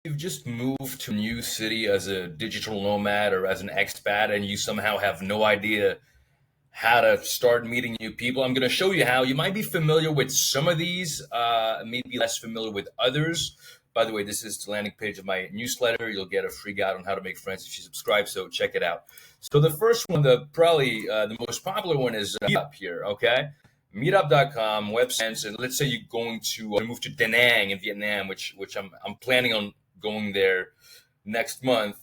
you've just moved to a new city as a digital nomad or as an expat and you somehow have no idea how to start meeting new people, I'm going to show you how. You might be familiar with some of these, maybe less familiar with others. By the way, this is the landing page of my newsletter. You'll get a free guide on how to make friends if you subscribe, so check it out. So the first one, probably the most popular one is Meetup here, okay? Meetup.com, websites, and let's say you're going to move to Da Nang in Vietnam, which I'm planning on going there next month.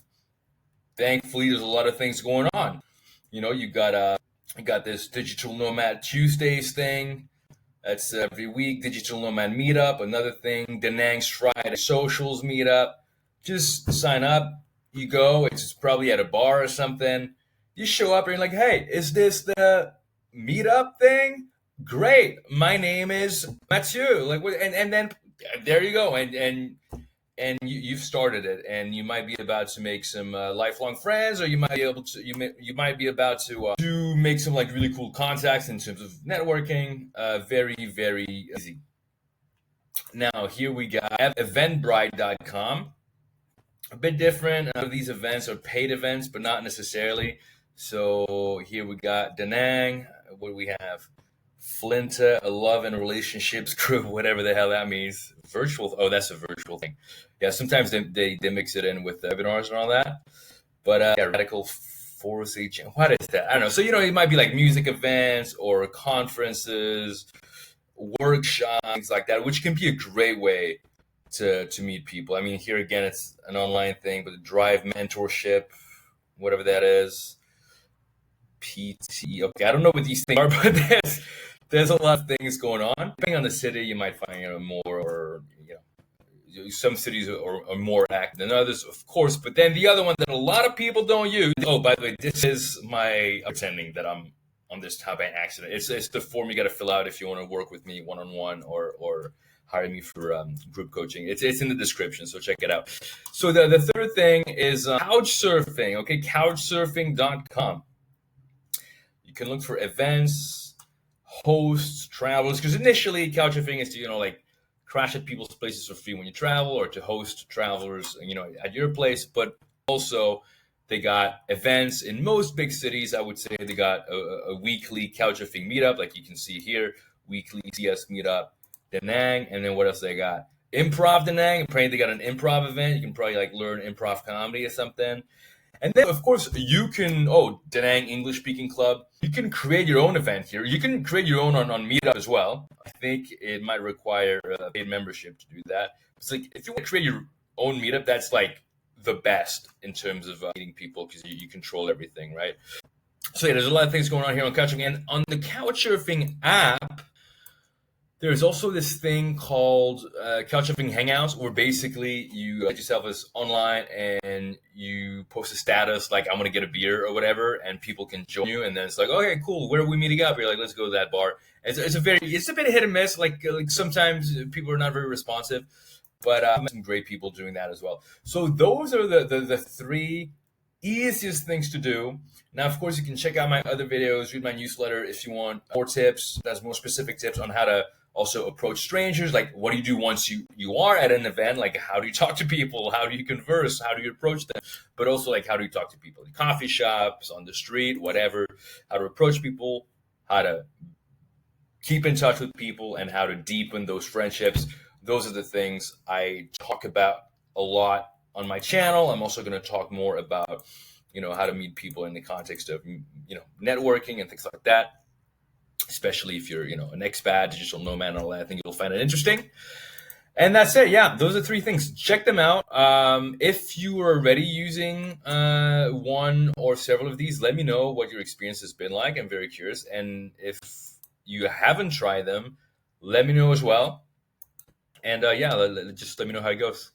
Thankfully, there's a lot of things going on. You got this Digital Nomad Tuesdays thing. That's every week. Digital Nomad Meetup, another thing. Da Nang's Friday Socials Meetup. Just sign up. You go. It's probably at a bar or something. You show up and you're like, hey, is this the meetup thing? Great. My name is Mathieu. Like, and then there you go. And you've started it, and you might be about to make some lifelong friends, or you might be able to you might be about to make some like really cool contacts in terms of networking. Very very easy. Now here we got eventbrite.com. A bit different. These events are paid events, but not necessarily. So here we got Da Nang. What do we have? Flinta, a love and relationships group, whatever the hell that means. Virtual. Oh, that's a virtual thing. Yeah, sometimes they mix it in with webinars and all that. But yeah, Radical Force Agent. What is that? I don't know. So, it might be like music events or conferences, workshops, things like that, which can be a great way to meet people. I mean, here again, it's an online thing, but Drive Mentorship, whatever that is. PT. Okay, I don't know what these things are, but there's a lot of things going on. Depending on the city, you might find more, or some cities are more active than others, of course. But then the other one that a lot of people don't use. Oh, by the way, this is my pretending that I'm on this tab by accident. It's the form you got to fill out if you want to work with me one-on-one or hire me for group coaching. It's in the description, so check it out. So the third thing is couchsurfing. Okay, couchsurfing.com. You can look for events, hosts, travelers, because initially couchsurfing is to like crash at people's places for free when you travel, or to host travelers at your place. But also they got events in most big cities. I would say they got a weekly couchsurfing meetup, like you can see here, weekly CS meetup, Da Nang, and then what else they got? Improv Da Nang. Apparently they got an improv event. You can probably like learn improv comedy or something. And then, of course, you can, Da Nang English Speaking Club. You can create your own event here. You can create your own on Meetup as well. I think it might require a paid membership to do that. It's like, if you want to create your own Meetup, that's like the best in terms of meeting people, because you control everything, right? So yeah, there's a lot of things going on here on Couchsurfing. And on the Couchsurfing app, there's also this thing called Couchsurfing Hangouts, where basically you let yourself as online and you post a status like, I'm going to get a beer or whatever, and people can join you. And then it's like, okay, cool. Where are we meeting up? You're like, let's go to that bar. And it's a bit hit and miss. Like sometimes people are not very responsive, but some great people doing that as well. So those are the three easiest things to do. Now, of course, you can check out my other videos, read my newsletter if you want more tips. That's more specific tips on how to also approach strangers. Like, what do you do once you are at an event? Like, how do you talk to people? How do you converse? How do you approach them? But also, like, how do you talk to people in coffee shops, on the street, whatever? How to approach people, how to keep in touch with people, and how to deepen those friendships. Those are the things I talk about a lot on my channel. I'm also going to talk more about, how to meet people in the context of, networking and things like that. Especially if you're, an expat, digital nomad, and all that. I think you'll find it interesting. And that's it. Yeah, those are three things. Check them out. If you are already using one or several of these, let me know what your experience has been like. I'm very curious. And if you haven't tried them, let me know as well. And just let me know how it goes.